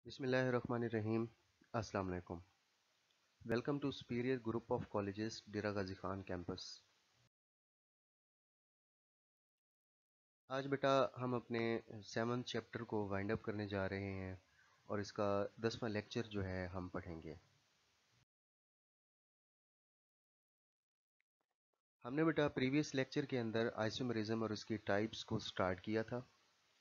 बिस्मिल्लाहिर्रहमानिर्रहीम। अस्सलाम वालेकुम। Welcome to superior group of colleges Dera Ghazi Khan campus. आज बेटा हम अपने 7th चैप्टर को वाइंड अप करने जा रहे हैं और इसका 10वां लेक्चर जो है हम पढ़ेंगे। हमने बेटा प्रीवियस लेक्चर के अंदर आइसोमेरिज्म और उसकी टाइप्स को स्टार्ट किया था,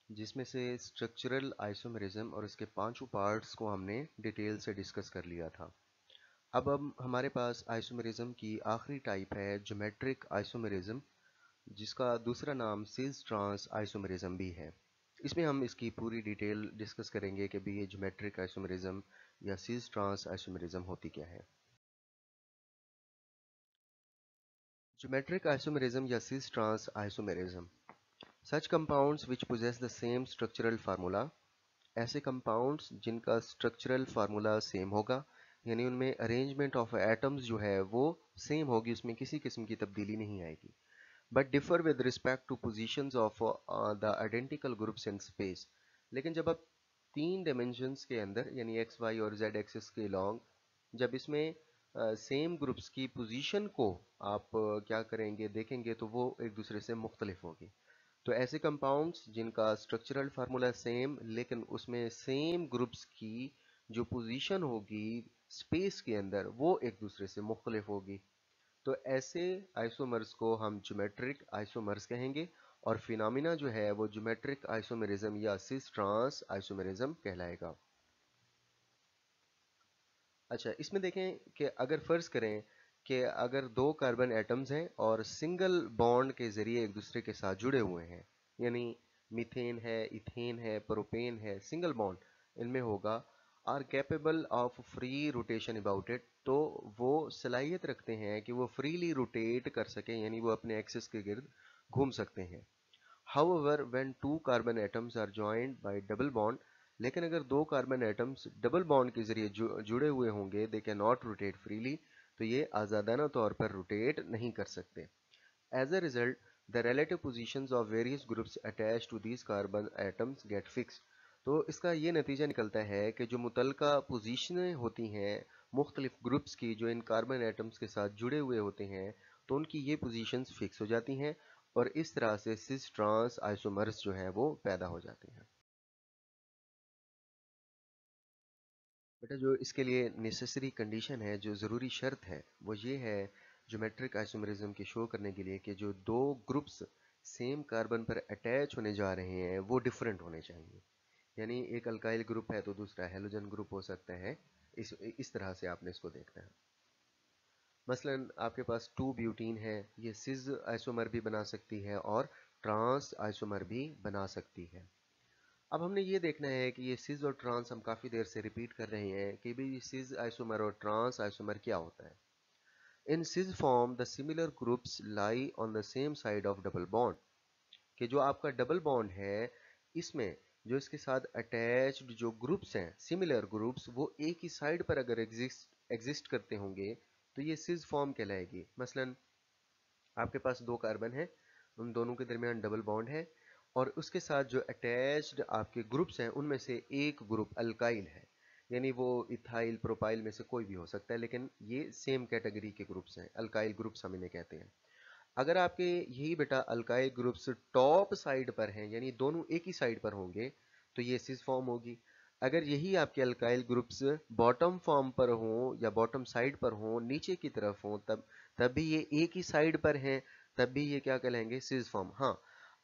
जिसमें से स्ट्रक्चरल आइसोमेरिज्म और उसके पांचों पार्ट्स को हमने डिटेल से डिस्कस कर लिया था। अब हमारे पास आइसोमेरिज्म की आखिरी टाइप है ज्योमेट्रिक आइसोमेरिज्म, जिसका दूसरा नाम सिस ट्रांस आइसोमेरिज्म भी है। इसमें हम इसकी पूरी डिटेल डिस्कस करेंगे कि भी ये ज्योमेट्रिक आइसोमेरिज्म या सिस ट्रांस आइसोमेरिज्म होती क्या है। ज्योमेट्रिक आइसोमेरिज्म या cis trans isomerism, such compounds which possess the same structural formula, ऐसे कंपाउंड्स जिनका स्ट्रक्चरल फार्मूला सेम होगा, यानी उनमें अरेंजमेंट ऑफ एटम्स जो है वो सेम होगी, उसमें किसी किस्म की तब्दीली नहीं आएगी, but differ with respect two positions of the identical groups in space. लेकिन जब आप तीन डायमेंशंस के अंदर यानी एक्स वाई और जेड एक्सिस के लॉन्ग जब इसमें सेम ग्रुप्स की पोजीशन को आप क्या करेंगे देखेंगे तो वो एक दूसरे से मुख्तलिफ होगी। तो ऐसे कंपाउंड्स जिनका स्ट्रक्चरल फार्मूला सेम लेकिन उसमें सेम ग्रुप्स की जो पोजीशन होगी स्पेस के अंदर वो एक दूसरे से मुख्तलिफ होगी, तो ऐसे आइसोमर्स को हम ज्योमेट्रिक आइसोमर्स कहेंगे और फिनोमिना जो है वो ज्योमेट्रिक आइसोमेरिज्म या सिस ट्रांस आइसोमेरिज्म कहलाएगा। अच्छा, इसमें देखें कि अगर फर्ज करें कि अगर दो कार्बन एटम्स हैं और सिंगल बॉन्ड के जरिए एक दूसरे के साथ जुड़े हुए हैं, यानी मीथेन है, इथेन है, प्रोपेन है, सिंगल बॉन्ड इनमें होगा, are capable of free rotation about it, तो वो सलाहियत रखते हैं कि वो फ्रीली रोटेट कर सकें, यानी वो अपने एक्सिस के गिर्द घूम सकते हैं। However, when two carbon atoms are joined by double bond, लेकिन अगर दो कार्बन एटम्स डबल बॉन्ड के जरिए जुड़े हुए होंगे, they can not rotate freely, तो ये आज़ादाना तौर पर रोटेट नहीं कर सकते। As a result, the relative positions of various groups attached to these carbon atoms get fixed। तो इसका ये नतीजा निकलता है कि जो मुतलका पोजीशनें होती हैं मुख्तलिफ ग्रुप्स की जो इन कार्बन एटम्स के साथ जुड़े हुए होते हैं, तो उनकी ये पोजीशंस फिक्स हो जाती हैं और इस तरह से सिस ट्रांस आइसोमर्स जो हैं वो पैदा हो जाते हैं। बेटा जो इसके लिए नेसेसरी कंडीशन है, जो ज़रूरी शर्त है, वो ये है ज्योमेट्रिक आइसोमेरिज्म के शो करने के लिए कि जो दो ग्रुप्स सेम कार्बन पर अटैच होने जा रहे हैं वो डिफरेंट होने चाहिए। यानी एक अल्काइल ग्रुप है तो दूसरा हेलोजन ग्रुप हो सकता है, इस तरह से आपने इसको देखना है। मसलन आपके पास 2 ब्यूटीन है, ये सिस आइसोमर भी बना सकती है और ट्रांस आइसोमर भी बना सकती है। अब हमने ये देखना है कि ये सिस और ट्रांस हम काफ़ी देर से रिपीट कर रहे हैं कि भाई सिस आइसोमर और ट्रांस आइसोमर क्या होता है। In cis form the similar groups lie on the same side of double bond, कि जो आपका डबल बॉन्ड है इसमें जो इसके साथ अटैच्ड जो ग्रुप्स हैं सिमिलर ग्रुप्स वो एक ही साइड पर अगर एग्जिस्ट करते होंगे तो ये सिस फॉर्म कहलाएगी। मसलन आपके पास दो कार्बन है, उन दोनों के दरमियान डबल बॉन्ड है और उसके साथ जो अटैच्ड आपके ग्रुप्स हैं उनमें से एक ग्रुप अल्काइल है, यानी वो इथाइल प्रोपाइल में से कोई भी हो सकता है, लेकिन ये सेम कैटेगरी के ग्रुप्स हैं, अल्काइल ग्रुप्स हम इन्हें कहते हैं। अगर आपके यही बेटा अल्काइल ग्रुप्स टॉप साइड पर हैं, यानी दोनों एक ही साइड पर होंगे, तो ये सिस फॉर्म होगी। अगर यही आपके अल्काइल ग्रुप्स बॉटम फॉर्म पर हों या बॉटम साइड पर हों, नीचे की तरफ हों, तब भी ये एक ही साइड पर हैं, तब भी ये क्या कहलाएंगे, सिस फॉर्म। हाँ,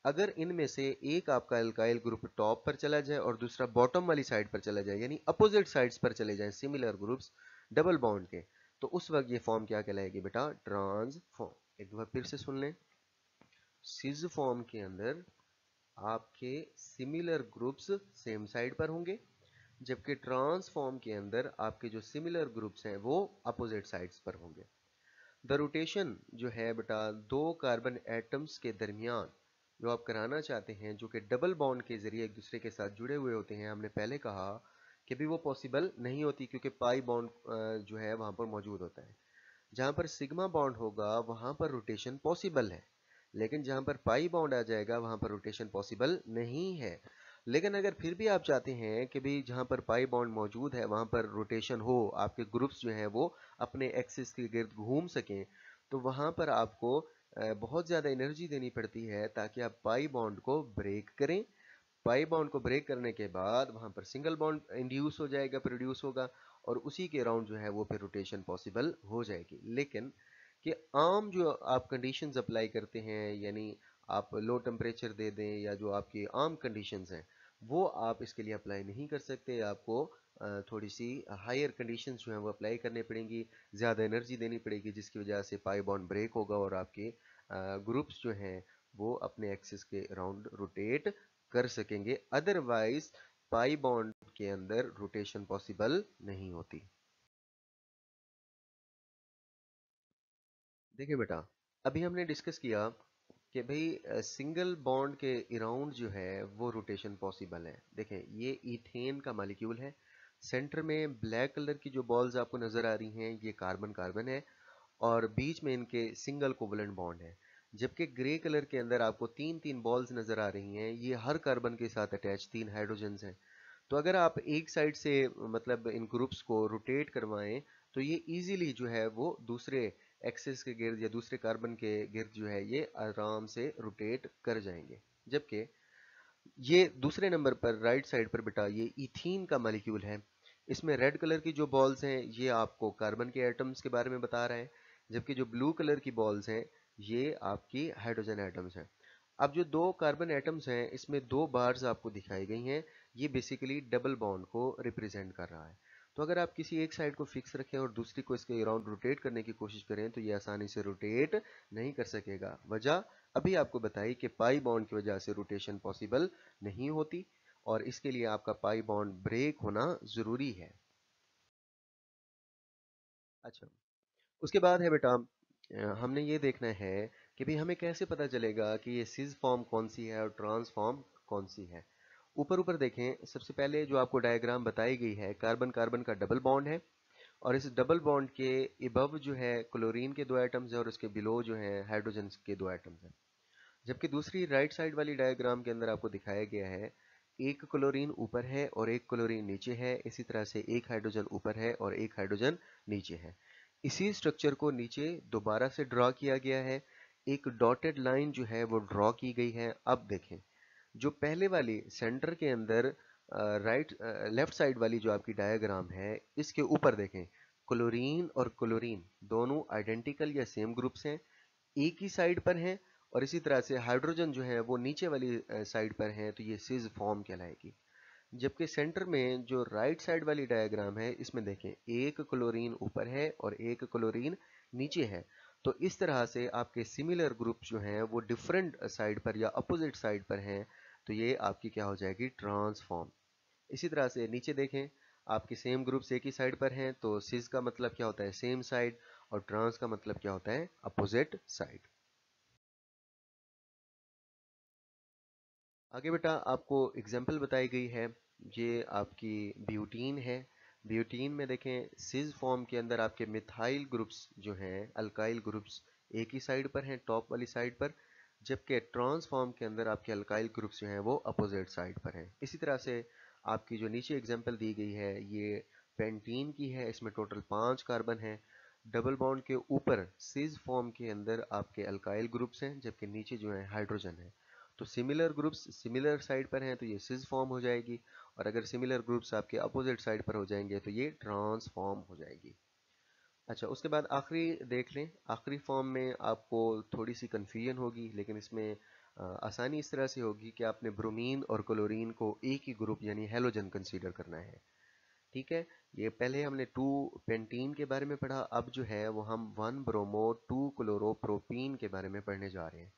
अगर इनमें से एक आपका अल्काइल ग्रुप टॉप पर चला जाए और दूसरा बॉटम वाली साइड पर चला जाए, यानी अपोजिट साइड्स पर चले जाएं सिमिलर ग्रुप्स डबल बॉन्ड के, तो उस वक्त ये फॉर्म क्या कहलाएगी बेटा, ट्रांस फॉर्म। एक बार फिर से सुन लें, सिज फॉर्म के अंदर आपके सिमिलर ग्रुप्स सेम साइड पर होंगे, जबकि ट्रांसफॉर्म के अंदर आपके जो सिमिलर ग्रुप्स हैं वो अपोजिट साइड्स पर होंगे। द रोटेशन जो है बेटा दो कार्बन एटम्स के दरमियान जो आप कराना चाहते हैं, जो कि डबल बॉन्ड के जरिए एक दूसरे के साथ जुड़े हुए होते हैं, हमने पहले कहा कि भी वो पॉसिबल नहीं होती क्योंकि पाई बॉन्ड जो है वहां पर मौजूद होता है। जहां पर सिग्मा बॉन्ड होगा वहां पर रोटेशन पॉसिबल है, लेकिन जहां पर पाई बॉन्ड आ जाएगा वहां पर रोटेशन पॉसिबल नहीं है। लेकिन अगर फिर भी आप चाहते हैं कि भाई जहाँ पर पाई बॉन्ड मौजूद है वहाँ पर रोटेशन हो, आपके ग्रुप्स जो हैं वो अपने एक्सिस के गिर्द घूम सकें, तो वहाँ पर आपको बहुत ज़्यादा एनर्जी देनी पड़ती है ताकि आप पाई बॉन्ड को ब्रेक करें। पाई बॉन्ड को ब्रेक करने के बाद वहां पर सिंगल बॉन्ड इंड्यूस हो जाएगा, प्रोड्यूस होगा, और उसी के अराउंड जो है वो फिर रोटेशन पॉसिबल हो जाएगी। लेकिन कि आम जो आप कंडीशंस अप्लाई करते हैं, यानी आप लो टेम्परेचर दे दें या जो आपकी आम कंडीशंस हैं वो आप इसके लिए अप्लाई नहीं कर सकते। आपको थोड़ी सी हायर कंडीशंस जो हैं वो अप्लाई करनी पड़ेंगी, ज़्यादा एनर्जी देनी पड़ेगी, जिसकी वजह से पाई बॉन्ड ब्रेक होगा और आपके ग्रुप्स जो हैं वो अपने एक्सिस के अराउंड रोटेट कर सकेंगे। अदरवाइज पाई बॉन्ड के अंदर रोटेशन पॉसिबल नहीं होती। देखिए बेटा, अभी हमने डिस्कस किया कि भाई सिंगल बॉन्ड के अराउंड जो है वो रोटेशन पॉसिबल है। देखें, ये इथेन का मॉलिक्यूल है। सेंटर में ब्लैक कलर की जो बॉल्स आपको नजर आ रही हैं ये कार्बन कार्बन है, और बीच में इनके सिंगल कोवलेंट बॉन्ड है। जबकि ग्रे कलर के अंदर आपको तीन तीन बॉल्स नजर आ रही हैं, ये हर कार्बन के साथ अटैच तीन हाइड्रोजन्स हैं। तो अगर आप एक साइड से मतलब इन ग्रुप्स को रोटेट करवाएं तो ये इजीली जो है वो दूसरे एक्सिस के गिर्द या दूसरे कार्बन के गिर्द जो है ये आराम से रोटेट कर जाएंगे। जबकि ये दूसरे नंबर पर राइट साइड पर बेटा ये इथीन का मॉलिक्यूल है। इसमें रेड कलर की जो बॉल्स हैं ये आपको कार्बन के एटम्स के बारे में बता रहा है, जबकि जो ब्लू कलर की बॉल्स हैं ये आपकी हाइड्रोजन एटम्स हैं। अब जो दो कार्बन एटम्स हैं इसमें दो बार्स आपको दिखाई गई हैं, ये बेसिकली डबल बॉन्ड को रिप्रेजेंट कर रहा है। तो अगर आप किसी एक साइड को फिक्स रखें और दूसरी को इसके अराउंड रोटेट करने की कोशिश करें तो ये आसानी से रोटेट नहीं कर सकेगा। वजह अभी आपको बताई कि पाई बॉन्ड की वजह से रोटेशन पॉसिबल नहीं होती, और इसके लिए आपका पाई बॉन्ड ब्रेक होना जरूरी है। अच्छा, उसके बाद है बेटा हमने ये देखना है कि भाई हमें कैसे पता चलेगा कि ये सिज फॉर्म कौन सी है और ट्रांस फॉर्म कौन सी है। ऊपर ऊपर देखें, सबसे पहले जो आपको डायग्राम बताई गई है कार्बन कार्बन का डबल बॉन्ड है, और इस डबल बॉन्ड के इबव जो है क्लोरीन के दो एटम्स है और उसके बिलो जो है हाइड्रोजन के दो एटम्स है। जबकि दूसरी राइट साइड वाली डायग्राम के अंदर आपको दिखाया गया है एक क्लोरीन ऊपर है और एक क्लोरीन नीचे है, इसी तरह से एक हाइड्रोजन ऊपर है और एक हाइड्रोजन नीचे है। इसी स्ट्रक्चर को नीचे दोबारा से ड्रॉ किया गया है, एक डॉटेड लाइन जो है वो ड्रॉ की गई है। अब देखें, जो पहले वाली सेंटर के अंदर राइट लेफ्ट साइड वाली जो आपकी डायग्राम है इसके ऊपर देखें, क्लोरीन और क्लोरीन दोनों आइडेंटिकल या सेम ग्रुप्स हैं, एक ही साइड पर हैं, और इसी तरह से हाइड्रोजन जो है वो नीचे वाली साइड पर है, तो ये सिज फॉर्म कहलाएगी। जबकि सेंटर में जो राइट साइड वाली डायग्राम है इसमें देखें एक क्लोरीन ऊपर है और एक क्लोरीन नीचे है। तो इस तरह से आपके सिमिलर ग्रुप जो हैं वो डिफरेंट साइड पर या अपोजिट साइड पर हैं, तो ये आपकी क्या हो जाएगी, ट्रांसफॉर्म। इसी तरह से नीचे देखें, आपके सेम ग्रुप्स एक ही साइड पर हैं, तो सिज का मतलब क्या होता है, सेम साइड, और ट्रांस का मतलब क्या होता है, अपोजिट साइड। आगे बेटा आपको एग्जाम्पल बताई गई है, ये आपकी ब्यूटीन है। ब्यूटीन में देखें सिज फॉर्म के अंदर आपके मिथाइल ग्रुप्स जो हैं, अल्काइल ग्रुप्स एक ही साइड पर हैं, टॉप वाली साइड पर, जबकि ट्रांस फॉर्म के अंदर आपके अल्काइल ग्रुप्स जो हैं वो अपोजिट साइड पर हैं। इसी तरह से आपकी जो नीचे एग्जाम्पल दी गई है ये पेंटीन की है, इसमें टोटल 5 कार्बन हैं। डबल बॉन्ड के ऊपर सिज फॉर्म के अंदर आपके अल्काइल ग्रुप्स हैं, जबकि नीचे जो है हाइड्रोजन है। तो सिमिलर ग्रुप्स सिमिलर साइड पर हैं तो ये सिज फॉर्म हो जाएगी, और अगर सिमिलर ग्रुप्स आपके अपोजिट साइड पर हो जाएंगे तो ये ट्रांसफॉर्म हो जाएगी। अच्छा, उसके बाद आखिरी देख लें। आखिरी फॉर्म में आपको थोड़ी सी कन्फ्यूजन होगी, लेकिन इसमें आसानी इस तरह से होगी कि आपने ब्रोमीन और क्लोरीन को एक ही ग्रुप यानी हेलोजन कंसीडर करना है। ठीक है, ये पहले हमने टू पेंटीन के बारे में पढ़ा, अब जो है वो हम वन ब्रोमो टू क्लोरोप्रोपीन के बारे में पढ़ने जा रहे हैं।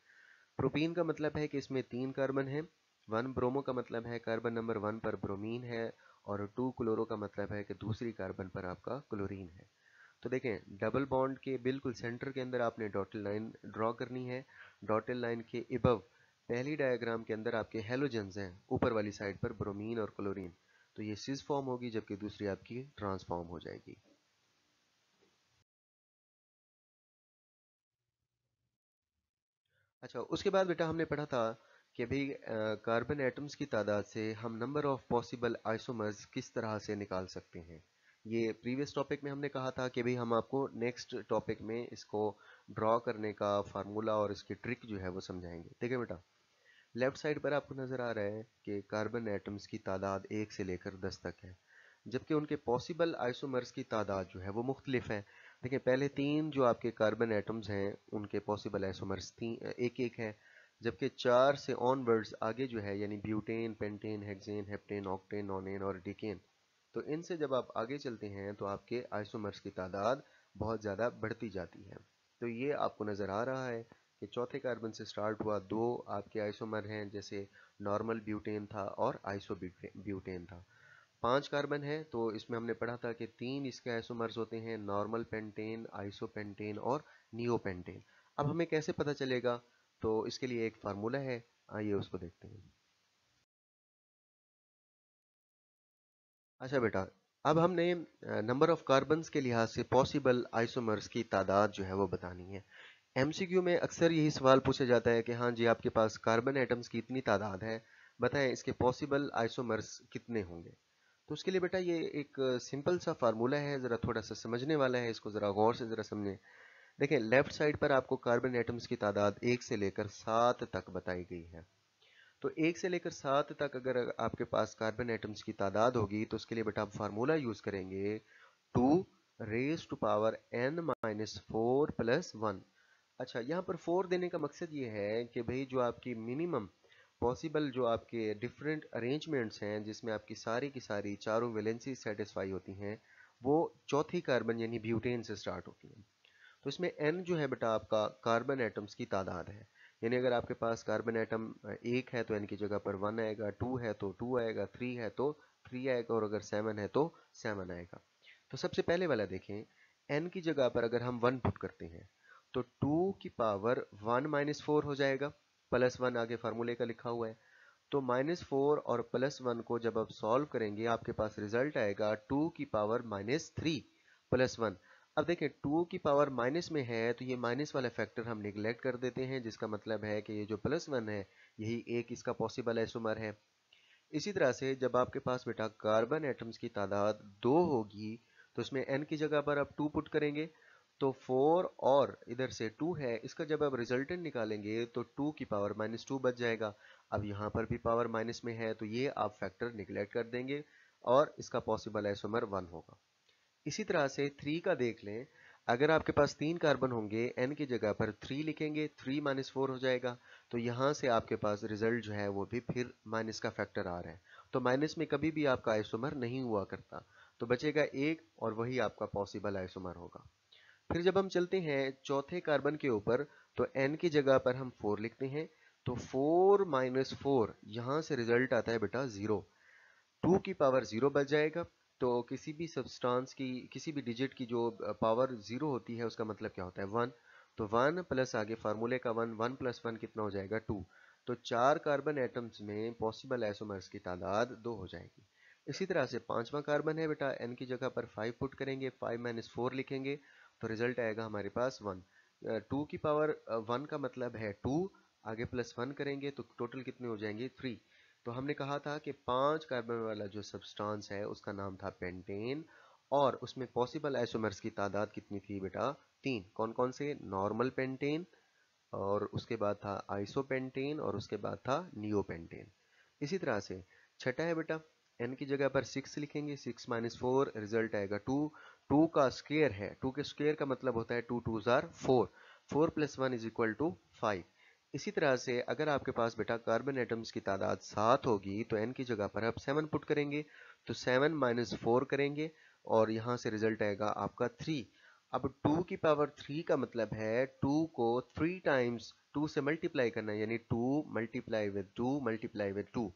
प्रोपीन का मतलब है कि इसमें 3 कार्बन है, वन ब्रोमो का मतलब है कार्बन नंबर 1 पर ब्रोमीन है, और टू क्लोरो का मतलब है कि दूसरी कार्बन पर आपका क्लोरीन है। तो देखें, डबल बॉन्ड के बिल्कुल सेंटर के अंदर आपने डॉटेड लाइन ड्रॉ करनी है। डॉटेड लाइन के इबव पहली डायग्राम के अंदर आपके हेलोजेंस हैं, ऊपर वाली साइड पर ब्रोमीन और क्लोरीन, तो ये सिस फॉर्म होगी, जबकि दूसरी आपकी ट्रांसफॉर्म हो जाएगी। अच्छा, उसके बाद बेटा हमने पढ़ा था कि भाई कार्बन एटम्स की तादाद से हम नंबर ऑफ पॉसिबल आइसोमर्स किस तरह से निकाल सकते हैं। ये प्रीवियस टॉपिक में हमने कहा था कि भाई हम आपको नेक्स्ट टॉपिक में इसको ड्रॉ करने का फार्मूला और इसकी ट्रिक जो है वो समझाएंगे। ठीक है बेटा। लेफ्ट साइड पर आपको नजर आ रहा है कि कार्बन एटम्स की तादाद 1 से लेकर 10 तक है, जबकि उनके पॉसिबल आइसोमर्स की तादाद जो है वो मुख्तलिफ है। देखिए पहले तीन जो आपके कार्बन एटम्स हैं उनके पॉसिबल आइसोमर्स तीन एक एक है, जबकि 4 से ऑनवर्ड्स आगे जो है यानी butane, pentane, hexane, heptane, octane, nonane और डिकेन, तो इनसे जब आप आगे चलते हैं तो आपके आइसोमर्स की तादाद बहुत ज़्यादा बढ़ती जाती है। तो ये आपको नज़र आ रहा है कि चौथे कार्बन से स्टार्ट हुआ, दो आपके आइसोमर हैं जैसे नॉर्मल ब्यूटेन था और आइसो ब्यूटेन था। 5 कार्बन है तो इसमें हमने पढ़ा था कि तीन इसके आइसोमर्स होते हैं, नॉर्मल पेंटेन, आइसोपेंटेन और नियोपेंटेन। अब हमें कैसे पता चलेगा, तो इसके लिए एक फार्मूला है, आइए उसको देखते हैं। अच्छा बेटा, अब हमने नंबर ऑफ कार्बन्स के लिहाज से पॉसिबल आइसोमर्स की तादाद जो है वो बतानी है। एमसीक्यू में अक्सर यही सवाल पूछा जाता है कि हाँ जी आपके पास कार्बन एटम्स की इतनी तादाद है, बताएं इसके पॉसिबल आइसोमर्स कितने होंगे। तो उसके लिए बेटा ये एक सिंपल सा फार्मूला है, ज़रा थोड़ा सा समझने वाला है, इसको ज़रा गौर से ज़रा समझें। देखें लेफ्ट साइड पर आपको कार्बन एटम्स की तादाद 1 से लेकर 7 तक बताई गई है। तो 1 से लेकर 7 तक अगर आपके पास कार्बन एटम्स की तादाद होगी तो उसके लिए बेटा आप फार्मूला यूज़ करेंगे 2 raise to power n minus 4 plus 1। अच्छा, यहाँ पर 4 देने का मकसद ये है कि भाई जो आपकी मिनिमम पॉसिबल जो आपके डिफरेंट अरेंजमेंट्स हैं जिसमें आपकी की सारी चारों वैलेंसी सेटिस्फाई होती हैं, वो चौथी कार्बन यानी ब्यूटेन से स्टार्ट होती हैं। तो इसमें n जो है बेटा आपका कार्बन एटम्स की तादाद है, यानी अगर आपके पास कार्बन एटम एक है तो n की जगह पर 1 आएगा, 2 है तो 2 आएगा, 3 है तो 3 आएगा और अगर 7 है तो 7 आएगा। तो सबसे पहले वाला देखें, n की जगह पर अगर हम 1 पुट करते हैं तो 2 की पावर 1 माइनस 4 हो जाएगा, प्लस 1 आगे फार्मूले का लिखा हुआ है। तो माइनस 4 और प्लस 1 को जब आप सॉल्व करेंगे आपके पास रिजल्ट आएगा 2 की पावर माइनस 3 प्लस 1। अब देखें 2 की पावर माइनस में है तो ये माइनस वाला फैक्टर हम निगलेक्ट कर देते हैं, जिसका मतलब है कि ये जो प्लस 1 है यही एक इसका पॉसिबल आइसोमर है। इसी तरह से जब आपके पास बेटा कार्बन एटम्स की तादाद 2 होगी तो इसमें n की जगह पर आप 2 पुट करेंगे तो 4 और इधर से 2 है, इसका जब आप रिजल्टेंट निकालेंगे तो 2 की पावर माइनस 2 बच जाएगा। अब यहाँ पर भी पावर माइनस में है तो ये आप फैक्टर निगलेक्ट कर देंगे और इसका पॉसिबल आइसोमर 1 होगा। इसी तरह से 3 का देख लें, अगर आपके पास 3 कार्बन होंगे n की जगह पर 3 लिखेंगे, 3 माइनस 4 हो जाएगा। तो यहाँ से आपके पास रिजल्ट जो है वो भी फिर माइनस का फैक्टर आ रहा है, तो माइनस में कभी भी आपका आइसोमर नहीं हुआ करता, तो बचेगा एक और वही आपका पॉसिबल आइसोमर होगा। फिर जब हम चलते हैं चौथे कार्बन के ऊपर तो n की जगह पर हम 4 लिखते हैं, तो 4 माइनस 4 यहाँ से रिजल्ट आता है बेटा 0, 2 की पावर 0 बच जाएगा। तो किसी भी सब्सटेंस की किसी भी डिजिट की जो पावर 0 होती है उसका मतलब क्या होता है 1। तो 1 प्लस आगे फार्मूले का 1, 1 प्लस 1 कितना हो जाएगा 2। तो चार कार्बन एटम्स में पॉसिबल आइसोमर्स की तादाद 2 हो जाएगी। इसी तरह से पांचवा कार्बन है बेटा, n की जगह पर 5 पुट करेंगे, 5 माइनस 4 लिखेंगे तो रिजल्ट आएगा हमारे पास 1। 2 की पावर 1 का मतलब है 2, आगे प्लस 1 करेंगे तो टोटल कितने हो जाएंगे 3। तो हमने कहा था कि 5 कार्बन वाला जो सब्सटेंस है उसका नाम था पेंटेन, और उसमें पॉसिबल आइसोमर्स की तादाद कितनी थी बेटा 3। कौन कौन से, नॉर्मल पेंटेन और उसके बाद था आइसोपेंटेन और उसके बाद था नियोपेंटेन। इसी तरह से छठा है बेटा, n की जगह पर 6 लिखेंगे, 6 माइनस 4 रिजल्ट आएगा 2। 2 का स्क्वायर है, 2 के स्क्वायर का मतलब होता है 2 टू जार 4, 4 प्लस 1 इज इक्वल टू 5। इसी तरह से अगर आपके पास बेटा कार्बन एटम्स की तादाद 7 होगी तो n की जगह पर आप 7 पुट करेंगे, तो 7 माइनस 4 करेंगे और यहाँ से रिजल्ट आएगा आपका 3। अब 2 की पावर 3 का मतलब है 2 को 3 टाइम्स 2 से मल्टीप्लाई करना है, यानी 2 मल्टीप्लाई विद 2 मल्टीप्लाई विद 2।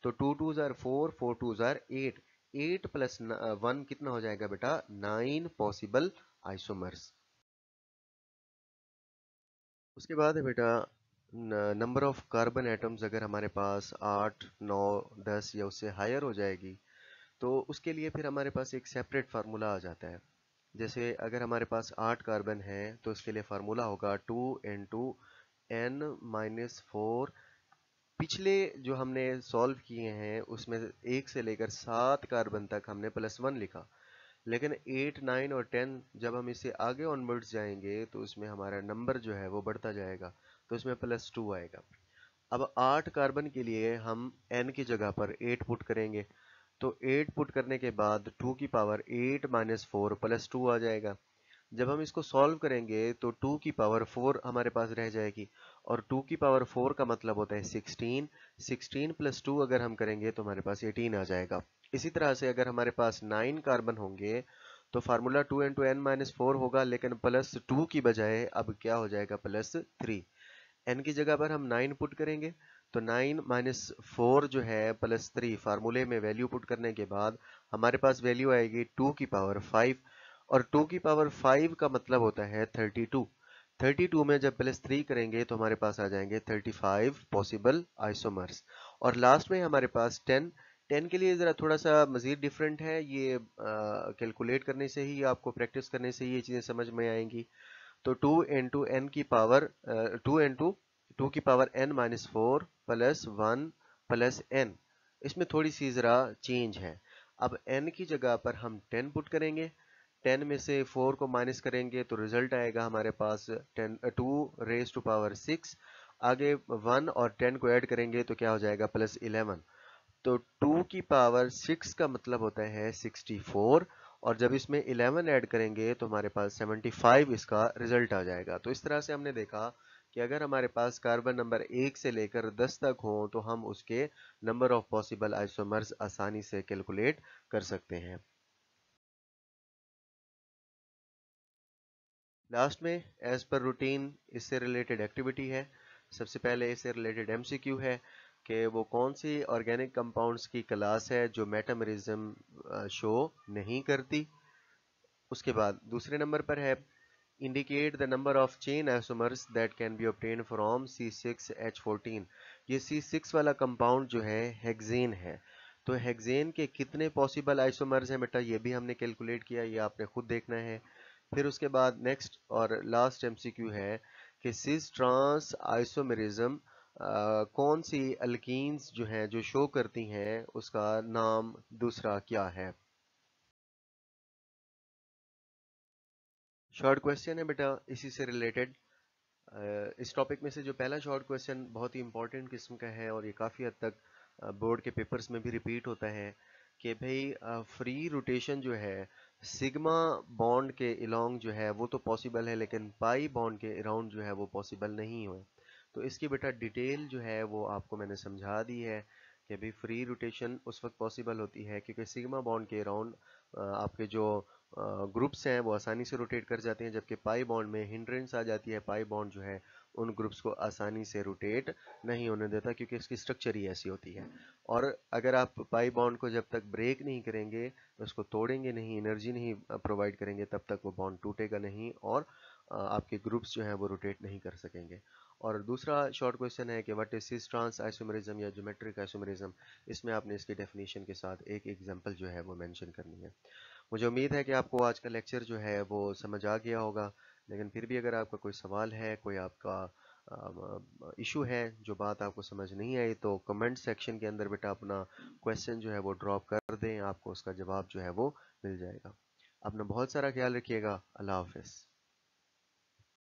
तो 2 टू जार 4, 4 टू जार 8, 8 प्लस 1 कितना हो जाएगा बेटा 9 पॉसिबल आइसोमर्स। उसके बाद है बेटा नंबर ऑफ कार्बन एटम्स, अगर हमारे पास 8, 9, 10 या उससे हायर हो जाएगी तो उसके लिए फिर हमारे पास एक सेपरेट फार्मूला आ जाता है। जैसे अगर हमारे पास 8 कार्बन है तो इसके लिए फार्मूला होगा 2 इंटू n माइनस 4 पिछले जो हमने सॉल्व किए हैं उसमें 1 से लेकर 7 कार्बन तक हमने +1 लिखा, लेकिन 8, 9 और 10 जब हम इसे आगे ऑनवर्ड्स जाएंगे तो उसमें हमारा नंबर जो है वो बढ़ता जाएगा, तो उसमें +2 आएगा। अब 8 कार्बन के लिए हम n की जगह पर 8 पुट करेंगे, तो 8 पुट करने के बाद 2 की पावर 8 माइनस 4 +2 आ जाएगा। जब हम इसको सॉल्व करेंगे तो 2 की पावर 4 हमारे पास रह जाएगी, और 2 की पावर 4 का मतलब होता है 16। 16 प्लस 2 अगर हम करेंगे तो हमारे पास 18 आ जाएगा। इसी तरह से अगर हमारे पास 9 कार्बन होंगे तो फार्मूला 2 इंटू एन माइनस 4 होगा, लेकिन +2 की बजाय अब क्या हो जाएगा +3। एन की जगह पर हम 9 पुट करेंगे, तो 9 माइनस 4 जो है +3 फार्मूले में वैल्यू पुट करने के बाद हमारे पास वैल्यू आएगी 2 की पावर 5, और 2 की पावर 5 का मतलब होता है 32। 32 में जब +3 करेंगे तो हमारे पास आ जाएंगे 35 पॉसिबल आइसोमर्स। और लास्ट में हमारे पास 10। 10 के लिए ज़रा थोड़ा सा मज़ीद डिफरेंट है, ये कैलकुलेट करने से ही, आपको प्रैक्टिस करने से ही ये चीज़ें समझ में आएंगी। तो 2 इंटू एन की पावर 2 इंटू 2 की power n minus 4 +1 plus n, इसमें थोड़ी सी ज़रा चेंज है। अब n की जगह पर हम 10 पुट करेंगे, 10 में से 4 को माइनस करेंगे तो रिजल्ट आएगा हमारे पास 2 रेज़ टू पावर 6। आगे 1 और 10 को ऐड करेंगे तो क्या हो जाएगा +11। तो 2 की पावर 6 का मतलब होता है 64, और जब इसमें 11 ऐड करेंगे तो हमारे पास 75 इसका रिजल्ट आ जाएगा। तो इस तरह से हमने देखा कि अगर हमारे पास कार्बन नंबर 1 से लेकर 10 तक हो तो हम उसके नंबर ऑफ पॉसिबल आइसोमर्स आसानी से कैलकुलेट कर सकते हैं। लास्ट में एज पर रूटीन इससे रिलेटेड एक्टिविटी है। सबसे पहले इससे रिलेटेड एमसीक्यू है कि वो कौन सी ऑर्गेनिक कंपाउंड्स की क्लास है जो मेटामेरिज्म शो नहीं करती। उसके बाद दूसरे नंबर पर है indicate the number of chain isomers that can be obtain from C6H14। ये C6 वाला कंपाउंड जो है हेक्सेन है, तो हेक्सेन के कितने पॉसिबल आइसोमर्स हैं बेटा, ये भी हमने कैलकुलेट किया, ये आपने खुद देखना है। फिर उसके बाद नेक्स्ट और लास्ट एमसीक्यू है कि सिस ट्रांस आइसोमेरिज्म कौन सी अल्कीन्स जो हैं जो शो करती हैं उसका नाम दूसरा क्या है। शॉर्ट क्वेश्चन है बेटा इसी से रिलेटेड। इस टॉपिक में से जो पहला शॉर्ट क्वेश्चन बहुत ही इंपॉर्टेंट किस्म का है, और ये काफ़ी हद तक बोर्ड के पेपर्स में भी रिपीट होता है कि भाई फ्री रोटेशन जो है सिग्मा बॉन्ड के अलोंग जो है वो तो पॉसिबल है, लेकिन पाई बॉन्ड के अराउंड जो है वो पॉसिबल नहीं हुए। तो इसकी बेटा डिटेल जो है वो आपको मैंने समझा दी है कि भाई फ्री रोटेशन उस वक्त पॉसिबल होती है क्योंकि सिग्मा बॉन्ड के अराउंड आपके जो ग्रुप्स हैं वो आसानी से रोटेट कर जाते हैं, जबकि पाई बॉन्ड में हिंड्रेंस आ जाती है। पाई बॉन्ड जो है उन ग्रुप्स को आसानी से रोटेट नहीं होने देता क्योंकि इसकी स्ट्रक्चर ही ऐसी होती है। और अगर आप पाई बॉन्ड को जब तक ब्रेक नहीं करेंगे, उसको तोड़ेंगे नहीं, एनर्जी नहीं प्रोवाइड करेंगे, तब तक वो बॉन्ड टूटेगा नहीं और आपके ग्रुप्स जो हैं वो रोटेट नहीं कर सकेंगे। और दूसरा शॉर्ट क्वेश्चन है कि what is cis trans isomerism या ज्योमेट्रिक आइसोमेरिज्म। इसमें आपने इसकी डेफिनेशन के साथ एक एग्जांपल जो है वो मेंशन करनी है। मुझे उम्मीद है कि आपको आज का लेक्चर जो है वो समझ आ गया होगा, लेकिन फिर भी अगर आपका कोई सवाल है, कोई आपका इशू है, जो बात आपको समझ नहीं आई, तो कमेंट सेक्शन के अंदर बेटा अपना क्वेश्चन जो है वो ड्रॉप कर दें, आपको उसका जवाब जो है वो मिल जाएगा। अपना बहुत सारा ख्याल रखिएगा। अल्लाह हाफिज़।